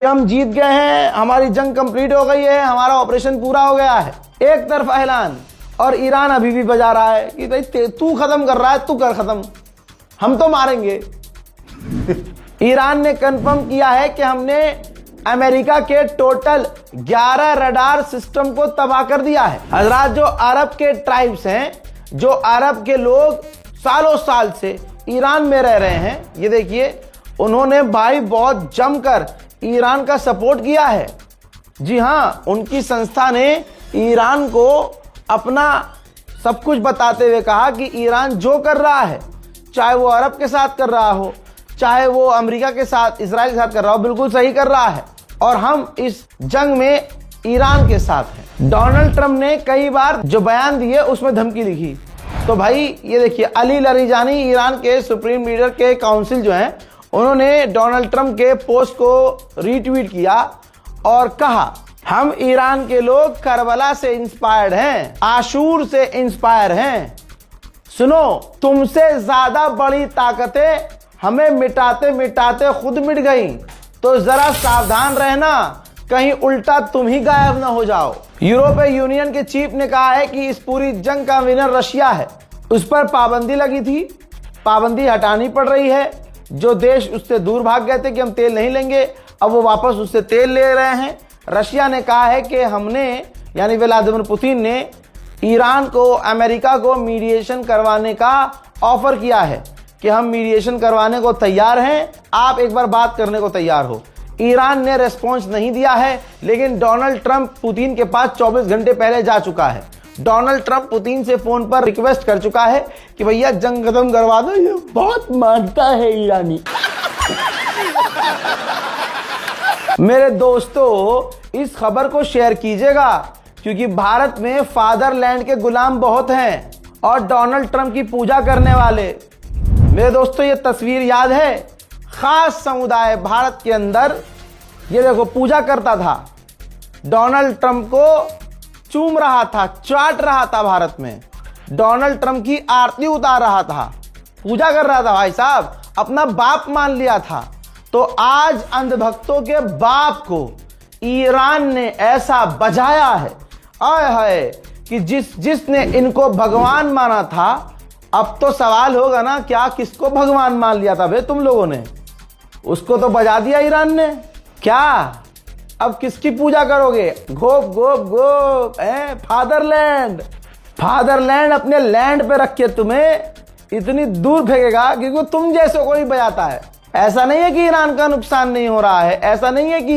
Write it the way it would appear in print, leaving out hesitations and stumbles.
हम जीत गए हैं, हमारी जंग कंप्लीट हो गई है, हमारा ऑपरेशन पूरा हो गया है। एक तरफ ऐलान, और ईरान अभी भी बजा रहा है कि भाई तू खत्म कर रहा है, तू कर खत्म, हम तो मारेंगे। ईरान ने कंफर्म किया है कि हमने अमेरिका के टोटल 11 रडार सिस्टम को तबाह कर दिया है। हजरात, जो अरब के ट्राइब्स हैं, जो अरब के लोग सालों साल से ईरान में रह रहे हैं, ये देखिए उन्होंने भाई बहुत जमकर ईरान का सपोर्ट किया है। जी हाँ, उनकी संस्था ने ईरान को अपना सब कुछ बताते हुए कहा कि ईरान जो कर रहा है, चाहे वो अरब के साथ कर रहा हो, चाहे वो अमेरिका के साथ, इजराइल के साथ कर रहा हो, बिल्कुल सही कर रहा है और हम इस जंग में ईरान के साथ हैं। डोनाल्ड ट्रंप ने कई बार जो बयान दिए उसमें धमकी लिखी। तो भाई ये देखिए, अली लरीजानी ईरान के सुप्रीम लीडर के काउंसिल जो हैं, उन्होंने डोनाल्ड ट्रंप के पोस्ट को रीट्वीट किया और कहा, हम ईरान के लोग करबला से इंस्पायर्ड हैं, आशूर से इंस्पायर हैं। सुनो, तुमसे ज्यादा बड़ी ताकतें हमें मिटाते मिटाते खुद मिट गई, तो जरा सावधान रहना, कहीं उल्टा तुम ही गायब ना हो जाओ। यूरोपीय यूनियन के चीफ ने कहा है कि इस पूरी जंग का विनर रशिया है। उस पर पाबंदी लगी थी, पाबंदी हटानी पड़ रही है। जो देश उससे दूर भाग गए थे कि हम तेल नहीं लेंगे, अब वो वापस उससे तेल ले रहे हैं। रशिया ने कहा है कि हमने, यानी व्लादिमीर पुतिन ने ईरान को, अमेरिका को मीडिएशन करवाने का ऑफर किया है कि हम मीडिएशन करवाने को तैयार हैं, आप एक बार बात करने को तैयार हो। ईरान ने रेस्पॉन्स नहीं दिया है, लेकिन डोनाल्ड ट्रंप पुतिन के पास 24 घंटे पहले जा चुका है। डोनाल्ड ट्रंप पुतिन से फोन पर रिक्वेस्ट कर चुका है कि भैया जंग खत्म करवा दो, ये बहुत मानता है ईरानी। मेरे दोस्तों, इस खबर को शेयर कीजिएगा, क्योंकि भारत में फादरलैंड के गुलाम बहुत हैं और डोनाल्ड ट्रंप की पूजा करने वाले। मेरे दोस्तों, ये तस्वीर याद है? खास समुदाय भारत के अंदर, ये देखो, पूजा करता था, डोनाल्ड ट्रंप को चूम रहा था, चाट रहा था। भारत में डोनाल्ड ट्रंप की आरती उतार रहा था, पूजा कर रहा था भाई साहब, अपना बाप मान लिया था। तो आज अंधभक्तों के बाप को ईरान ने ऐसा बजाया है, आय हाय, कि जिसने इनको भगवान माना था, अब तो सवाल होगा ना, क्या किसको भगवान मान लिया था बे तुम लोगों ने? उसको तो बजा दिया ईरान ने। क्या अब किसकी पूजा करोगे? गोप गोप गोप, फादरलैंड। फादरलैंड अपने लैंड पे रख के तुम्हें इतनी दूर फेंकेगा क्योंकि तुम जैसे कोई बजाता है। ऐसा नहीं है कि ईरान का नुकसान नहीं हो रहा है, ऐसा नहीं है कि